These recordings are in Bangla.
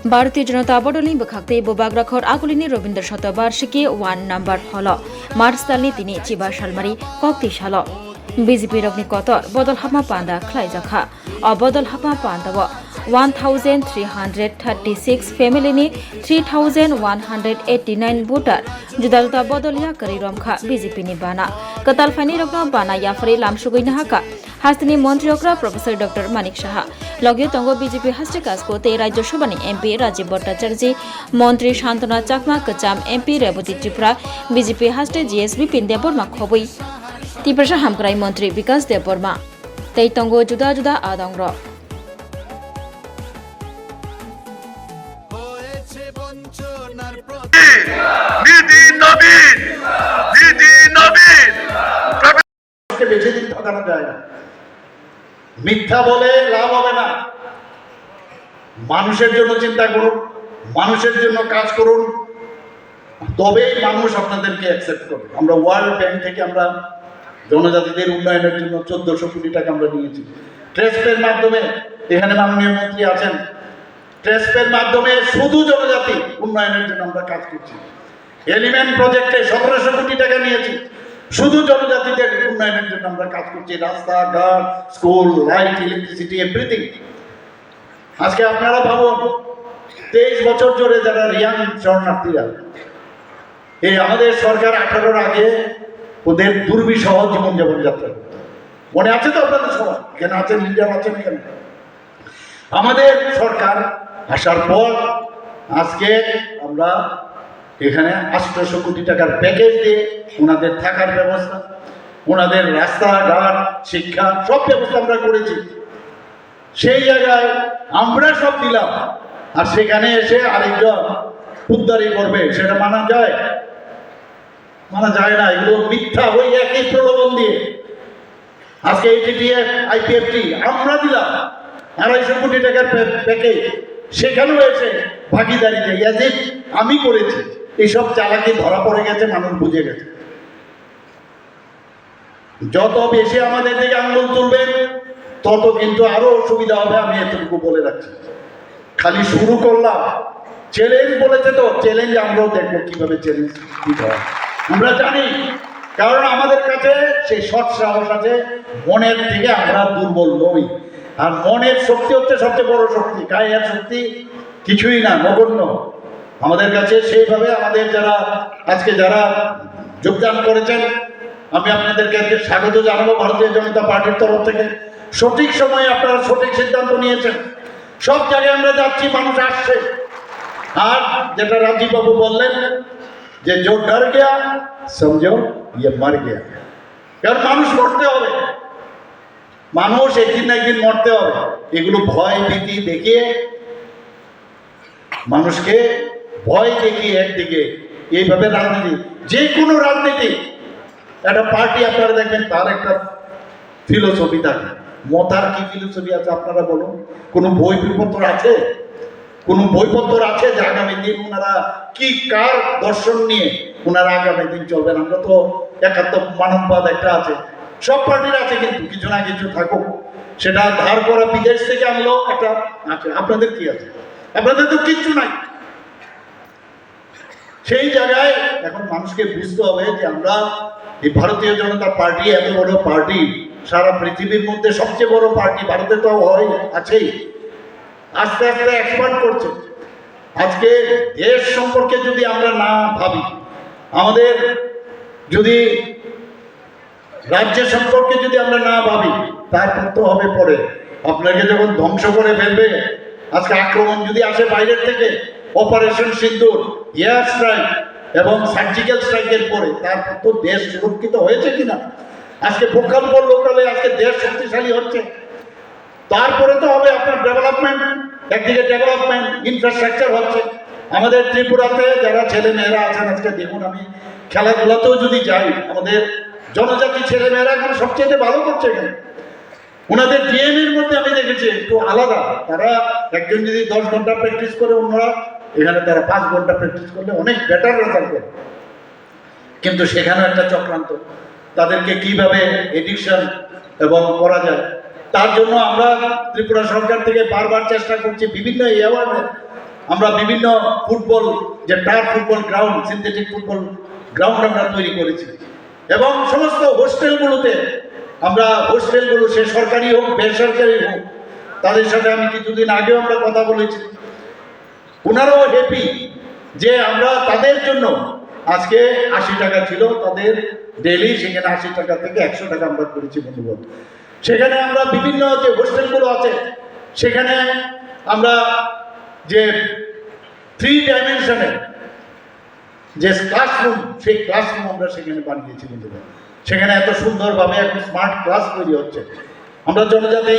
भारतीय जनता पार्टी बखाक्ते बोबाग्राखर आगुलिनी रविन्द्र शतवार्षिकी 1 नम्बर हल मार्च दालनि तिनि चिबा सालमारि कक्ति साल बीजेपी रगनि कतर बदल हामा पान्दा खलाइजाखा बदल हामा पान्दाव 1336 फेमिलिनि 3189 भोटार जुदा जुदा बदलिया करि रमखा बीजेपी नि बाना कताल फाइनि रगना बाना याफरे लामसुगैना हाका हास्तिनि मन्त्री अग्रा प्रोफेसर डॉक्टर मानिक साहा लगे तंगो बीजेपी हास्ति काजको ते राज्यसभानि एमपी राजीव भट्टाचार्य मंत्री शांतना चाकमा कचाम एमपी रेवती त्रिपुरा बीजेपी हास्टे जीएसबी पिन देवबर्मा खबै त्रिपुरा हामग्राई मंत्री विकास देवबर्मा तै तंगो जुदा जुदा आदंग्र বেশি দিন ঠকানো যায় না, মিথ্যা বলে লাভ হবে না। মানুষের জন্য চিন্তা করুন, মানুষের জন্য কাজ করুন, তবেই মানুষ আপনাদেরকে অ্যাকসেপ্ট করবে। আমরা ওয়ার্ল্ড ব্যাংক থেকে আমরা জনজাতিদের উন্নয়নের জন্য 1400 কোটি টাকা আমরা নিয়েছি ট্রেসপের মাধ্যমে। এখানে মাননীয় মন্ত্রী আছেন, ট্রেসপের মাধ্যমে শুধু জনজাতি উন্নয়নের জন্য আমরা কাজ করছি। এলিমেন্ট প্রজেক্টে 1700 কোটি টাকা নিয়েছি, শুধু জনজাতিদের উন্নয়নের জন্য আমরা কাজ করছি। রাস্তাঘাট, স্কুল, লাইট, ইলেকট্রিসিটি, এভরিথিং। আজকে আপনারা ভাবুন 23 বছর ধরে যারা রিয়াং শরণার্থীরা, এই আমাদের সরকার 18-র আগে ওদের দুর্বিষহ জীবনযাপন যাত্রা করত। মনে আছে তো আপনাদের সবাই? এখানে আছেন, লিডার আছেন এখানে। আমাদের সরকার আসার পর আজকে আমরা এখানে 800 কোটি টাকার প্যাকেজ দিয়ে ওনাদের থাকার ব্যবস্থা, ওনাদের রাস্তাঘাট, শিক্ষা সব ব্যবস্থা আমরা করেছি। সেই জায়গায় আমরা সব দিলাম, আর সেখানে এসে আরেকজন উদ্ধারি করবে, সেটা মানা যায়? মানা যায় না। এগুলো মিথ্যা। ওই একই প্রলোভন দিয়ে আজকে ATTF, IPFT আমরা দিলাম 250 কোটি টাকার প্যাকেজ, সেখানেও এসে ভাগিদারিতে ইয়াজিদ আমি করেছি। এইসব চালাকি ধরা পড়ে গেছে, মানুষ বুঝে গেছে। যত বেশি আমাদের দিকে আঙুল তুলবেন তত কিন্তু আরো অসুবিধা হবে, আমি এতটুকু বলে রাখছি। খালি শুরু করলাম, চ্যালেঞ্জ বলেছে তো, চ্যালেঞ্জ আমরাও দেখবো কিভাবে চ্যালেঞ্জ দিতে হয়। আমরা জানি, কারণ আমাদের কাছে সেই সৎ সাহস আছে। মনের থেকে আমরা দুর্বল নই, আর মনের শক্তি হচ্ছে সবচেয়ে বড় শক্তি। কায়ের শক্তি কিছুই না, নগণ্য আমাদের কাছে। সেইভাবে আমাদের যারা আজকে যারা যোগদান করেছেন, আমি আপনাদেরকে স্বাগত জানাবো ভারতীয় জনতা পার্টির তরফ থেকে। সঠিক সময়ে আপনারা সঠিক সিদ্ধান্ত নিয়েছেন। সব জায়গায় আমরা যাচ্ছি, মানুষ আসছে। আর যেটা রাজীব বাবু বললেন যে जो डर गया समझो ये मर गया। কারণ মানুষ মরতে হবে, মানুষ একদিন না একদিন মরতে হবে। এগুলো ভয় ভীতি দেখিয়ে, মানুষকে ভয় দেখিয়ে একদিকে এইভাবে রাজনীতি, যে কোনো রাজনীতি, একটা পার্টি আপনারা দেখবেন তার একটা ফিলোসফি থাকে। মতার কি ফিলোসফি আছে আপনারা বলুন? কোনো বইপত্র আছে? কোনো বইপত্র আছে যে আগামী দিন ওনারা কি কার দর্শন নিয়ে ওনারা আগামী দিন চলবেন? আমরা তো একাত্ম মানববাদ একটা আছে, সব পার্টির আছে, কিন্তু কিছু না কিছু থাকুক। সেটা ধার করা বিদেশ থেকে আনলো একটা আছে। আপনাদের কি আছে? আপনাদের তো কিচ্ছু নাই। সেই জায়গায় এখন মানুষকে বুঝতে হবে যে আমরা এই ভারতীয় জনতা পার্টি এত বড় পার্টি, সারা পৃথিবীর মধ্যে সবচেয়ে বড় পার্টি, ভারতে তো হয় আছেই, আস্তে আস্তে এক্সপান্ড করছে। আজকে দেশ সম্পর্কে যদি আমরা না ভাবি, আমাদের যদি রাজ্য সম্পর্কে যদি আমরা না ভাবি, তারপর তো হবে পরে। আপনাকে যখন ধ্বংস করে ফেলবে, আজকে আক্রমণ যদি আসে বাইরের থেকে, অপারেশন সিন্দুর, এয়ার স্ট্রাইক এবং সার্জিক্যাল স্ট্রাইকের পরে, তারপর তো দেশ সুরক্ষিত হয়েছে কিনা? আজকে ভোকাল ফর লোকালে আজকে দেশ শক্তিশালী হচ্ছে। তারপরে তো হবে আপনার ডেভেলপমেন্ট। একদিকে ডেভেলপমেন্ট, ইনফ্রাস্ট্রাকচার হচ্ছে। আমাদের ত্রিপুরাতে যারা ছেলে মেয়েরা আছেন, আজকে দেখুন, আমি খেলাধুলাতেও যদি যাই, আমাদের জনজাতি ছেলে মেয়েরা এখন সবচেয়ে ভালো করছে। এখানে ওনাদের ডিএনএর মধ্যে আমি দেখেছি একটু আলাদা। তারা একজন যদি 10 ঘন্টা প্র্যাকটিস করে, অন্যরা এখানে তারা 5 ঘন্টা প্র্যাকটিস করলে অনেক বেটার রেজাল্ট করে। কিন্তু সেখানে একটা চক্রান্ত, তাদেরকে কিভাবে এডিকশন এবং করা যায়, তার জন্য আমরা ত্রিপুরা সরকার থেকে বারবার চেষ্টা করছি বিভিন্ন অ্যাওয়ার্ডে। আমরা বিভিন্ন ফুটবল, যে turf football ground, synthetic football ground আমরা তৈরি করেছি। এবং সমস্ত হোস্টেলগুলোতে আমরা, হোস্টেলগুলো সে সরকারি হোক বেসরকারি হোক, তাদের সাথে আমি কিছুদিন আগেও আমরা কথা বলেছি, ওনারাও হ্যাপি যে আমরা তাদের জন্য আজকে 80 টাকা ছিল তাদের ডেলি, সেখানে 80 টাকা থেকে 100 টাকা আমরা করেছি বন্ধুগণ। সেখানে আমরা বিভিন্ন যে হোস্টেলগুলো আছে সেখানে আমরা যে 3 ডাইমেনশনের যে ক্লাসরুম, সেই ক্লাসরুম আমরা সেখানে বানিয়েছি বন্ধুগণ। সেখানে এত সুন্দরভাবে এখন স্মার্ট ক্লাস তৈরি হচ্ছে। আমরা জনজাতি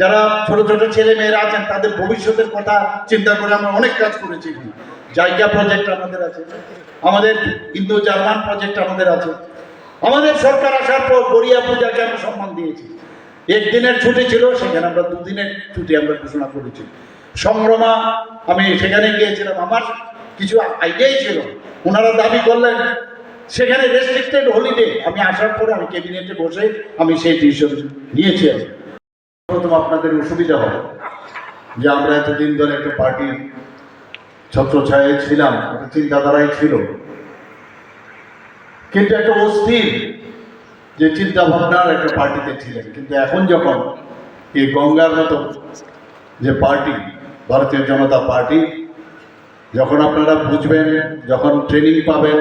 যারা ছোট ছোট ছেলে মেয়েরা আছেন তাদের ভবিষ্যতের কথা চিন্তা করে আমরা অনেক কাজ করেছি। এখানে জায়গা প্রজেক্ট আমাদের আছে, আমাদের ইন্দো জার্মান প্রজেক্ট আমাদের আছে। আমাদের সরকার আসার পর গড়িয়া পূজাকে আমরা সম্মান দিয়েছি। 1 দিনের ছুটি ছিল, সেখানে আমরা 2 দিনের ছুটি আমরা ঘোষণা করেছি। সংগ্রামা আমি সেখানে গিয়েছিলাম, আমার কিছু আইডিয়াই ছিল, ওনারা দাবি করলেন সেখানে রেস্ট্রিক্টেড হলিডে। আমি আসার পরে আমি ক্যাবিনেটে বসে আমি সেই ডিসিশন নিয়েছি। প্রথম আপনাদের অসুবিধা হবে যে আমরা এতদিন ধরে একটা পার্টির ছত্রছায়ায় ছিলাম, একটা চিন্তাধারাই ছিল, কিন্তু একটা অস্থির যে চিন্তা ভাবনার একটা পার্টিতে ছিলেন। কিন্তু এখন যখন এই গঙ্গার মতো যে পার্টি, ভারতীয় জনতা পার্টি, যখন আপনারা বুঝবেন, যখন ট্রেনিং পাবেন,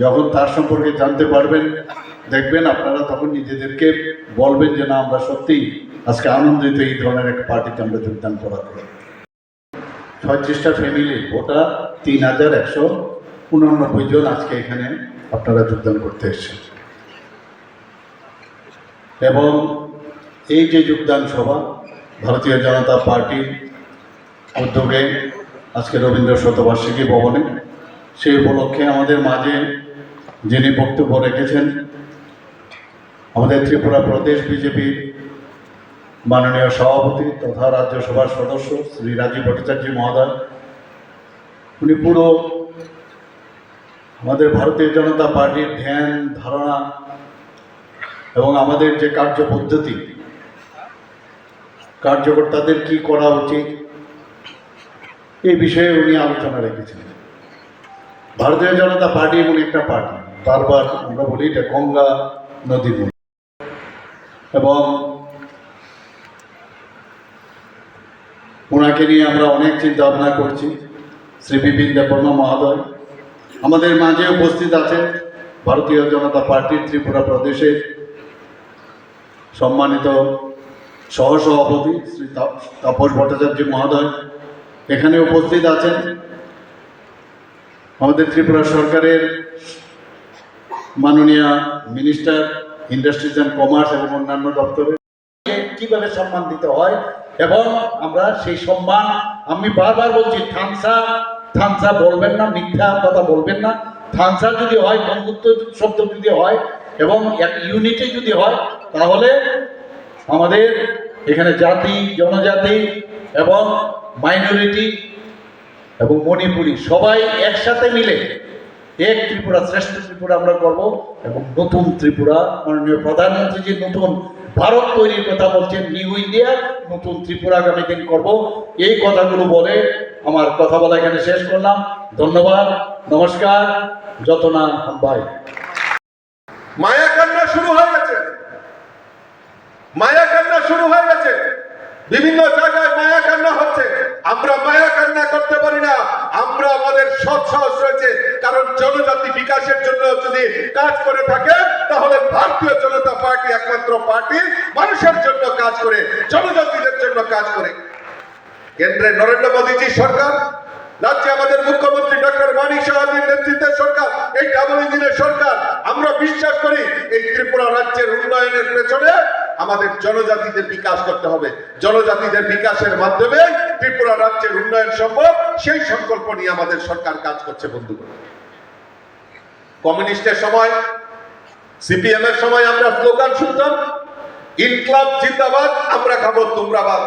যখন তার সম্পর্কে জানতে পারবেন, দেখবেন আপনারা তখন নিজেদেরকে বলবেন যে না, আমরা সত্যিই আজকে আনন্দিত এই ধরনের একটা পার্টিতে আমরা যোগদান করাতে। 36টা ফ্যামিলি, ওটা 3189 জন আজকে এখানে আপনারা যোগদান করতে এসেছেন। এবং এই যে যোগদান সভা ভারতীয় জনতা পার্টির উদ্যোগে আজকে রবীন্দ্র শতবার্ষিকী ভবনে, সেই উপলক্ষে আমাদের মাঝে যিনি বক্তব্য রেখেছেন আমাদের ত্রিপুরা প্রদেশ বিজেপির মাননীয় সভাপতি তথা রাজ্যসভার সদস্য শ্রী রাজীব ভট্টাচার্য মহোদয়, উনি পুরো আমাদের ভারতীয় জনতা পার্টির ধ্যান ধারণা এবং আমাদের যে কার্যপদ্ধতি, কার্যকর্তাদের কি করা উচিত, এই বিষয়ে উনি আলোচনা রেখেছিলেন। ভারতীয় জনতা পার্টি এমন একটা পার্টি, বারবার আমরা বলি এটা গঙ্গা নদীর মতো, এবং ওনাকে নিয়ে আমরা অনেক চিন্তা ভাবনা করছি। শ্রী বিপিন দেববর্মা মহোদয় আমাদের মাঝে উপস্থিত আছেন, ভারতীয় জনতা পার্টির ত্রিপুরা প্রদেশের সম্মানিত সহসভাপতি শ্রী তাপস ভট্টাচার্য মহোদয় এখানে উপস্থিত আছেন। আমাদের ত্রিপুরা সরকারের মাননীয় মিনিস্টার ইন্ডাস্ট্রিজ অ্যান্ড কমার্স এবং অন্যান্য দপ্তরে কিভাবে সম্মান দিতে হয়, এবং আমরা সেই সম্মান, আমি বারবার বলছি, থানসা বলবেন না, মিথ্যা কথা বলবেন না। থানসা যদি হয়, বন্ধুত্ব শব্দ যদি হয় এবং এক ইউনিটি যদি হয়, তাহলে আমাদের এখানে জাতি, জনজাতি এবং মাইনরিটি এবং মণিপুরী সবাই একসাথে মিলে এক ত্রিপুরা, শ্রেষ্ঠ ত্রিপুরা আমরা করব। এবং নতুন ত্রিপুরা, মাননীয় প্রধানমন্ত্রী যে নতুন ভারত তৈরির কথা বলছেন, নিউ ইন্ডিয়া, নতুন ত্রিপুরা আগামী দিন করব, এই কথাগুলো বলে আমার কথা বলা এখানে শেষ করলাম। ধন্যবাদ, নমস্কার, যত না ভাই। মায়া কান্না শুরু হয়ে গেছে, মায়া কান্না শুরু হয়ে গেছে, বিভিন্ন জায়গায় মায়া কান্না হচ্ছে। আমরা মায়া কান্না করতে পারি না, আমরা আমাদের সৎ সাহস রয়েছে। কারণ জনজাতি বিকাশের জন্য যদি কাজ করে থাকে, তাহলে ভারতীয় জনতা পার্টি একমাত্র পার্টি মানুষের জন্য কাজ করে, জনজাতিদের জন্য কাজ করে। কেন্দ্রে নরেন্দ্র মোদীজি সরকার, রাজ্যে আমাদের মুখ্যমন্ত্রী ডক্টর মানিক সাহাজির নেতৃত্বের সরকার, এই ডাবল ইঞ্জিনের সরকার। আমরা বিশ্বাস করি এই ত্রিপুরা রাজ্যের উন্নয়নের পেছনে আমাদের জনজাতিদের বিকাশ করতে হবে। জনজাতিদের বিকাশের মাধ্যমে ত্রিপুরা রাজ্যের উন্নয়ন সম্ভব, সেই সংকল্প নিয়ে আমাদের সরকার কাজ করছে। বন্ধুগণ, কমিউনিস্টের সময়, সিপিএম এর সময় আমরা স্লোগান শুনতাম, ইনকলাব জিন্দাবাদ, আমরা খাবো তোমরাবাদ।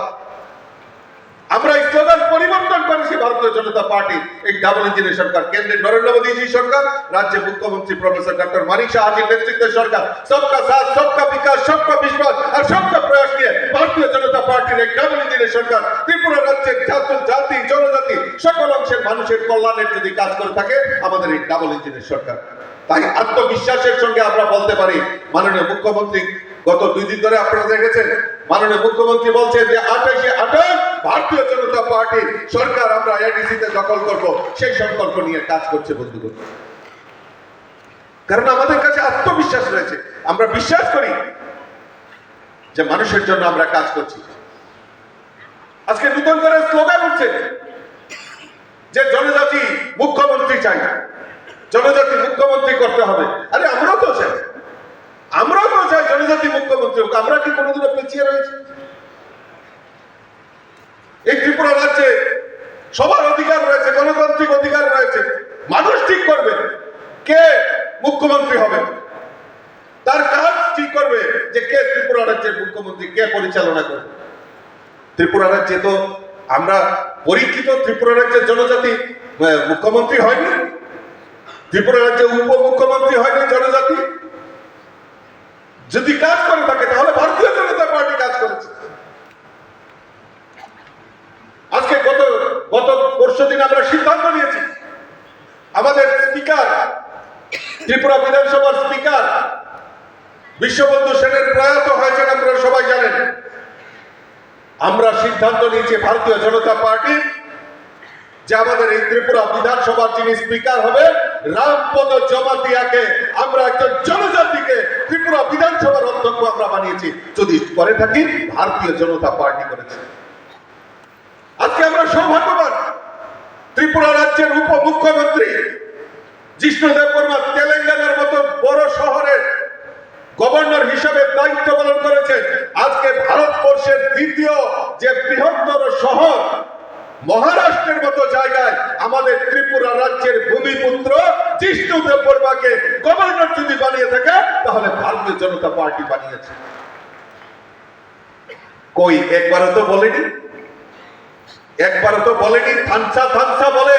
আমরা এই স্লোগান পরিবর্তন করেছি ভারতীয় জনতা পার্টি, এই ডাবল ইঞ্জিনের সরকার, কেন্দ্রে নরেন্দ্র মোদীজি সরকার, রাজ্যে মুখ্যমন্ত্রী প্রফেসর ডক্টর মানিক সাহাজির নেতৃত্বের সরকার। সবকা সাথ, সবকা বিকাশ, সবকা বিশ্বাস আর সবকা প্রয়াস নিয়ে ভারতীয় জনতা পার্টির এই ডাবল ইঞ্জিনের সরকার ত্রিপুরা রাজ্যের জাতি, জনজাতি সকল অংশের মানুষের কল্যাণের যদি কাজ করে থাকে আমাদের এই ডাবল ইঞ্জিনের সরকার। তাই আত্মবিশ্বাসের সঙ্গে আমরা বলতে পারি, মাননীয় মুখ্যমন্ত্রী গত 2 দিন ধরে আপনারা দেখেছেন মাননীয় মুখ্যমন্ত্রী বলছেন যে 28 ভারতীয় জনতা পার্টি সরকার আমরা এডিসিতে দখল করব, সেই সংকল্প নিয়ে কাজ করছে বন্ধুগণ। কারণ আমাদের কাছে আত্মবিশ্বাস রয়েছে, আমরা বিশ্বাস করি যে মানুষের জন্য আমরা কাজ করছি। আজকে নতুন করে স্লোগান উঠছে যে জনজাতি মুখ্যমন্ত্রী চাই, জনজাতি মুখ্যমন্ত্রী করতে হবে। আরে আমরাও তো চাই জনজাতি মুখ্যমন্ত্রী হোক। আমরা কি কোনোদিনও পিছিয়ে রয়েছে? এই ত্রিপুরা রাজ্যে সবার অধিকার রয়েছে, গণতান্ত্রিক অধিকার রয়েছে। মানুষ ঠিক করবে কে মুখ্যমন্ত্রী হবে, তার কাজ ঠিক করবে যে কে ত্রিপুরা রাজ্যের মুখ্যমন্ত্রী, কে পরিচালনা করবে। ত্রিপুরা রাজ্যে তো আমরা পরীক্ষিত, ত্রিপুরা রাজ্যের জনজাতি মুখ্যমন্ত্রী হয়নি, ত্রিপুরা রাজ্যে উপমুখ্যমন্ত্রী হয়নি জনজাতি। যদি কাজ করে থাকে তাহলে ভারতীয় জনতা পার্টি কাজ করেছে। আজকে গত পরশুদিন আমরা সিদ্ধান্ত নিয়েছি, আমাদের স্পিকার, ত্রিপুরা বিধানসভার স্পিকার বিশ্ববন্ধু সেনের প্রয়াত হয়েছেন, আপনারা সবাই জানেন। আমরা সিদ্ধান্ত নিয়েছি ভারতীয় জনতা পার্টি যে আমাদের এই ত্রিপুরা বিধানসভার যিনি স্পিকার হবে রামপদ জমাতিয়াকে আমরা একজন জনজাতিকে ত্রিপুরা বিধানসভার অধ্যক্ষ আমরা বানিয়েছি। যদি করে থাকি ভারতীয় জনতা পার্টি করেছে। আজকে আমরা সৌভাগ্যবান, ত্রিপুরা রাজ্যের উপমুখ্যমন্ত্রী জিষ্ণু দেববর্মা তেলেঙ্গানার মতো বড় শহরের গভর্নর হিসেবে দায়িত্ব পালন করেছেন। আজকে ভারতবর্ষের দ্বিতীয় যে বৃহত্তর শহর মহারাষ্ট্রের মতো জায়গায় আমাদের ত্রিপুরা রাজ্যের ভূমিপুত্র জিষ্ণু দেববর্মাকে গভর্নর যদি বানিয়ে থাকে তাহলে ভারতীয় জনতা পার্টি বানিয়েছে। কই একবারও তো বলেনি থানসা বলে,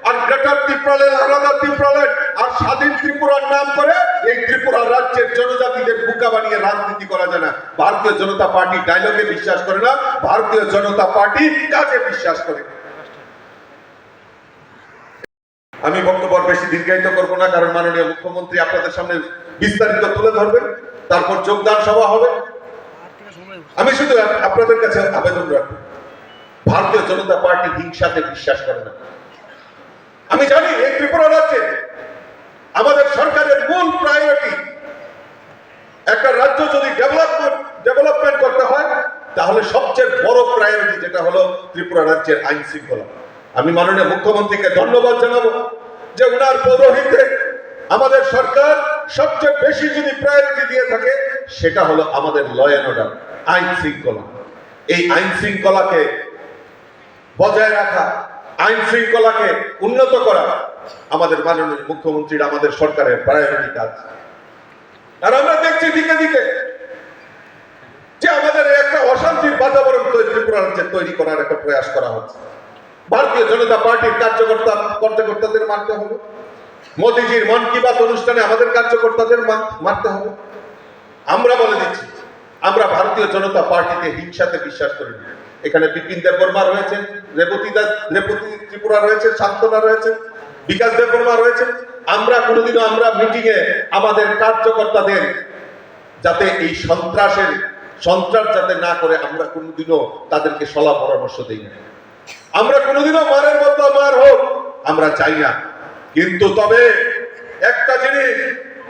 আর গ্রেটার ত্রিপুরালের, আলাদা ত্রিপুরালের আর স্বাধীন ত্রিপুরার নাম করে এই ত্রিপুরা রাজ্যের জনজাতিদের বোকা বানিয়ে রাজনীতি করা যায় না। ভারতীয় জনতা পার্টি ডায়লগে বিশ্বাস করে না, ভারতীয় জনতা পার্টি কাজে বিশ্বাস করে। আমি বক্তব্য বেশি দীর্ঘায়িত করবো না, কারণ মাননীয় মুখ্যমন্ত্রী আপনাদের সামনে বিস্তারিত তুলে ধরবেন, তারপর যোগদান সভা হবে। আমি শুধু আপনাদের কাছে আবেদন রাখবো, ভারতীয় জনতা পার্টি হিংসাতে বিশ্বাস করে না। আমি জানি এই ত্রিপুরা রাজ্যে আমাদের সরকারের মূল প্রায়োরিটি, একটা রাজ্য যদি ডেভেলপমেন্ট করতে হয় তাহলে সবচেয়ে বড় প্রায়োরিটি যেটা হলো ত্রিপুরা রাজ্যের আইন শৃঙ্খলা। আমি মাননীয় মুখ্যমন্ত্রীকে ধন্যবাদ জানাবো যে উনার পৌরোহিত্যে আমাদের সরকার সবচেয়ে বেশি যদি প্রায়োরিটি দিয়ে থাকে সেটা হলো আমাদের ল এন্ড অর্ডার, আইন শৃঙ্খলা। এই আইন শৃঙ্খলাকে বজায় রাখা, আইন শৃঙ্খলাকে উন্নত করা আমাদের মাননীয় মুখ্যমন্ত্রীর, আমাদের সরকারের প্রায়োরিটি কাজ। আর আমরা দেখছি দিকে দিকে যে আমাদের একটা অশান্তির বাতাবরণ ত্রিপুরা রাজ্যে তৈরি করার একটা প্রয়াস করা হচ্ছে। ভারতীয় জনতা পার্টির কার্যকর্তাদের মারতে হবে, মোদিজির মন কি বাত অনুষ্ঠানে আমাদের কার্যকর্তাদের মারতে হবে। আমরা বলে দিচ্ছি, আমরা ভারতীয় জনতা পার্টিতে হিংসাতে বিশ্বাস করি না। এখানে বিপিন দেববর্মা রয়েছেন, রেবতী ত্রিপুরা রয়েছে, শান্তনা রয়েছে, বিকাশ দেববর্মা রয়েছে। আমরা কোনোদিনও আমরা মিটিংয়ে আমাদের কার্যকর্তাদের যাতে এই সন্ত্রাস যাতে না করে আমরা কোনোদিনও তাদেরকে সলা পরামর্শ দিই না। আমরা কোনোদিনও মারের বদলা মার হোক আমরা চাই না। কিন্তু তবে একটা জিনিস,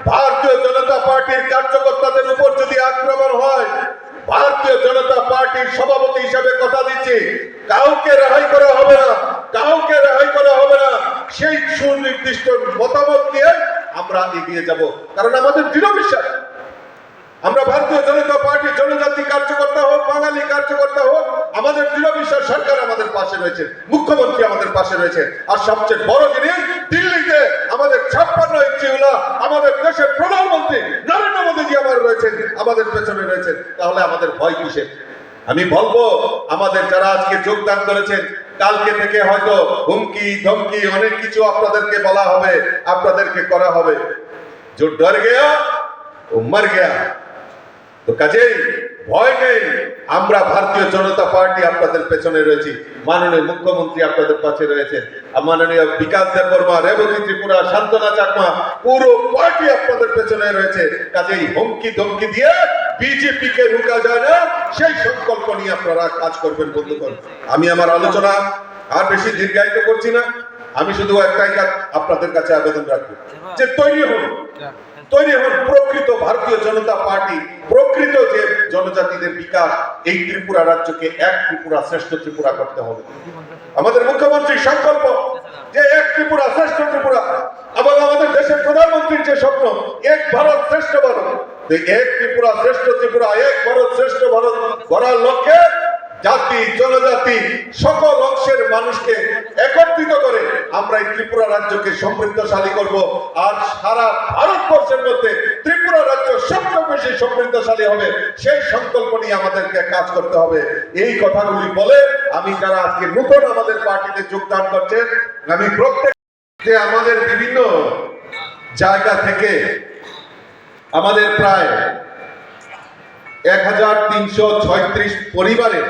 ভারতীয় জনতা পার্টির কার্যকর্তাদের উপর যদি আক্রমণ হয়, ভারতীয় জনতা পার্টির সভাপতি হিসাবে কথা দিচ্ছি, কাউকে রেহাই করা হবে না, সেই সুনির্দিষ্ট মতামত নিয়ে আমরা এগিয়ে যাব। কারণ আমাদের দৃঢ় বিশ্বাস, আমরা ভারতীয় জনতা পার্টি জনজাতি কার্যকর্তা হোক, বাঙালি কার্যকর্তা হোক, আমাদের দৃঢ় বিশ্বাস সরকার আমাদের পাশে রয়েছে, মুখ্যমন্ত্রী আমাদের পাশে রয়েছে। আর সবচেয়ে বড় জিনিস, দিল্লিতে আমাদের 56 ইঞ্চি হলো আমাদের দেশের প্রধানমন্ত্রী নরেন্দ্র মোদীজি আমাদের পেছনে রয়েছেন। তাহলে আমাদের ভয় কিসের? আমি বলবো আমাদের যারা আজকে যোগদান করেছেন, কালকে থেকে হয়তো হুমকি ধমকি অনেক কিছু আপনাদেরকে বলা হবে, আপনাদেরকে করা হবে। जो डर गया वो मर गया। तो কাজেই ভয় নেই, আমরা ভারতীয় জনতা পার্টি আপনাদের পেছনে রয়েছি, মাননীয় মুখ্যমন্ত্রী আপনাদের পাশে রয়েছেন, মাননীয় বিকাশ দেববর্মা, রেবতী ত্রিপুরা, শান্তনা চাকমা, পুরো পার্টি আপনাদের পেছনে রয়েছে। কাজেই হুমকি ধমকি দিয়ে বিজেপি কে রুকা যায় না, সেই সংকল্প নিয়ে আপনারা কাজ করবেন বন্ধুগণ। আমি আমার আলোচনা আর বেশি দীর্ঘায়িত করছি না, আমি শুধু একটাই কাজ আপনাদের কাছে আবেদন রাখবো যে তৈরি হন প্রকৃত ভারতীয় জনতা পার্টি, প্রকৃত যে জনজাতিদের বিকাশ, এই ত্রিপুরা রাজ্যকে এক ত্রিপুরা শ্রেষ্ঠ ত্রিপুরা করতে হবে। আমাদের মুখ্যমন্ত্রীর সংকল্প যে এক ত্রিপুরা শ্রেষ্ঠ ত্রিপুরা, এবং আমাদের দেশের প্রধানমন্ত্রীর যে স্বপ্ন এক ভারত শ্রেষ্ঠ ভারত, এক ত্রিপুরা শ্রেষ্ঠ ত্রিপুরা, এক ভারত শ্রেষ্ঠ ভারত গড়ার লক্ষ্যে জাতি জনজাতি সকল অংশের মানুষকে একত্রিত করে আমরা এই ত্রিপুরা রাজ্যকে সমৃদ্ধশালী করব। আর সারা ভারতবর্ষের মধ্যে ত্রিপুরা রাজ্য সবচেয়ে বেশি সমৃদ্ধশালী হবে, সেই সংকল্প নিয়ে আমাদেরকে কাজ করতে হবে। এই কথাগুলি বলে আমি যারা আজকে নতুন আমাদের পার্টিতে যোগদান করছেন, আমি প্রত্যেককে আমাদের বিভিন্ন জায়গা থেকে আমাদের প্রায় 1336 পরিবারের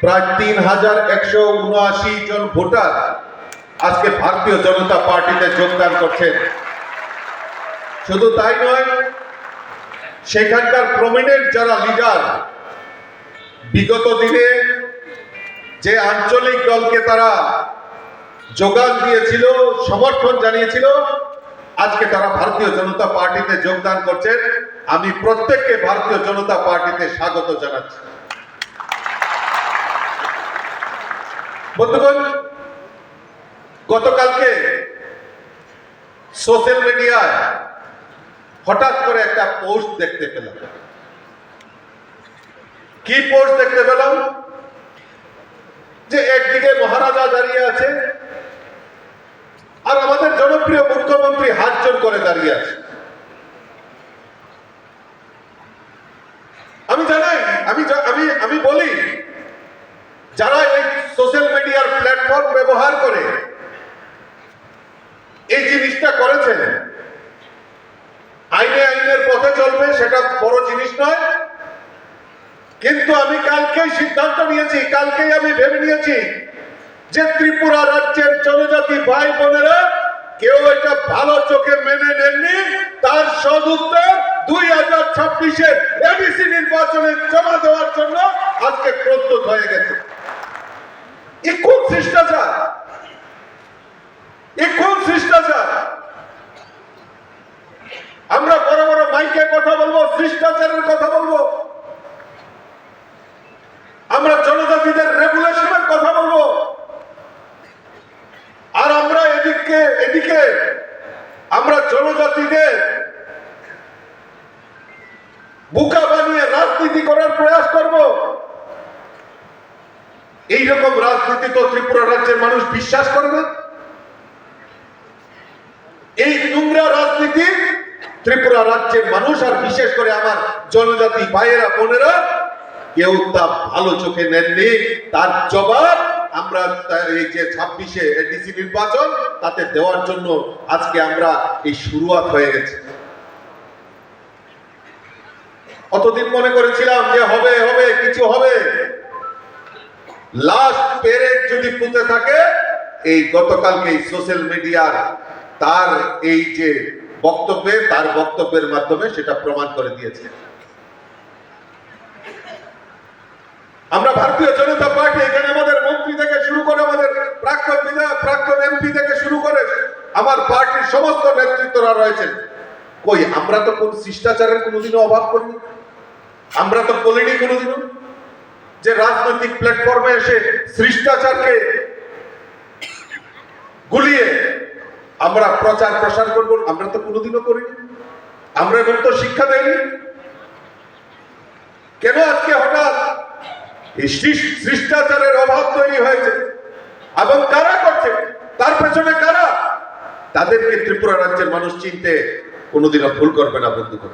প্রায় 3179 জন ভোটার আজকে ভারতীয় জনতা পার্টিতে যোগদান করছেন। শুধু তাই নয়, সেখানকার প্রমিনেন্ট যারা লিডার, বিগত দিনে যে আঞ্চলিক দলকে তারা যোগান দিয়েছিল, সমর্থন জানিয়েছিল, আজকে তারা ভারতীয় জনতা পার্টিতে যোগদান করছেন। আমি প্রত্যেককে ভারতীয় জনতা পার্টিতে স্বাগত জানাচ্ছি। বন্ধুগণ, গতকালকে সোশ্যাল মিডিয়ায় হঠাৎ করে একটা পোস্ট দেখতে পেলাম। কি পোস্ট দেখতে পেলাম? যে একদিকে মহারাজা দাঁড়িয়ে আছে আর আমাদের জনপ্রিয় মুখ্যমন্ত্রী হাত জোড় করে দাঁড়িয়ে আছে। আমি জানাই, আমি বলি, যারা এই সোশ্যাল মিডিয়ার প্ল্যাটফর্ম ব্যবহার করে এই জিনিসটা করেছেন, আইনের পথে চলবে, সেটা বড় জিনিস নয়। কিন্তু আমি কালকেই সিদ্ধান্ত নিয়েছি, কালকেই আমি ভেবে নিয়েছি যে ত্রিপুরা রাজ্যের জনজাতি ভাই বোনেরা কেউ এটা ভালো চোখে মেনে নেননি। তার সদুত্তর 2026-এর এডিসি নির্বাচনে জমা দেওয়ার জন্য আজকে প্রস্তুত হয়ে গেছে। কোন শিষ্টাচার? কোন শিষ্টাচার? আমরা বড় বড় মাইকে কথা বলবো, শিষ্টাচারের কথা বলবো, আমরা জনজাতিদের রেগুলেশনের কথা বলবো, আর আমরা এদিকে আমরা জনজাতিদের বোকা বানিয়ে রাজনীতি করার প্রয়াস করব। এইরকম রাজনীতি তো ত্রিপুরা রাজ্যের মানুষ বিশ্বাস করবে। এই নোংরা রাজনীতি ত্রিপুরা রাজ্যের মানুষ, আর বিশেষ করে আমার জনজাতি ভাইয়েরা বোনেরা, কেউ তা ভালো চোখে নেননি। তার জবাব আমরা এই যে 26-এ এডিসি নির্বাচন, তাতে দেওয়ার জন্য আজকে আমরা এই শুরুয়াত হয়ে গেছে। অতদিন মনে করেছিলাম যে হবে কিছু হবে, লাস্ট পেরেক যদি পুঁতে থাকে, এই গতকালকে এই সোশ্যাল মিডিয়ার তার এই যে তার বক্তব্যের মাধ্যমে সেটা প্রমাণ করে দিয়েছে। আমরা ভারতীয় জনতা পার্টি, এখানে আমাদের মন্ত্রী থেকে শুরু করে, আমাদের প্রাক্তন বিধায়ক, প্রাক্তন এমপি থেকে শুরু করে আমার পার্টির সমস্ত নেতৃত্বরা রয়েছেন। কই, আমরা তো কোন শিষ্টাচারের কোনোদিনও অভাব করিনি, আমরা তো বলিনি কোনোদিনও যে রাজনৈতিক প্ল্যাটফর্মে এসে শিষ্টাচারকে গুলিয়ে আমরা প্রচার প্রসার করব, আমরা তো কোনোদিনও করিনি। আমরা এবার তো শিক্ষা দেয়নি। কেন আজকে হঠাৎ এই শিষ্টাচারের অভাব তৈরি হয়েছে? এবং কারা করছে, তার পেছনে কারা? তাদেরকে ত্রিপুরা রাজ্যের মানুষ চিনতে কোনোদিনও ভুল করবে না বন্ধুগণ।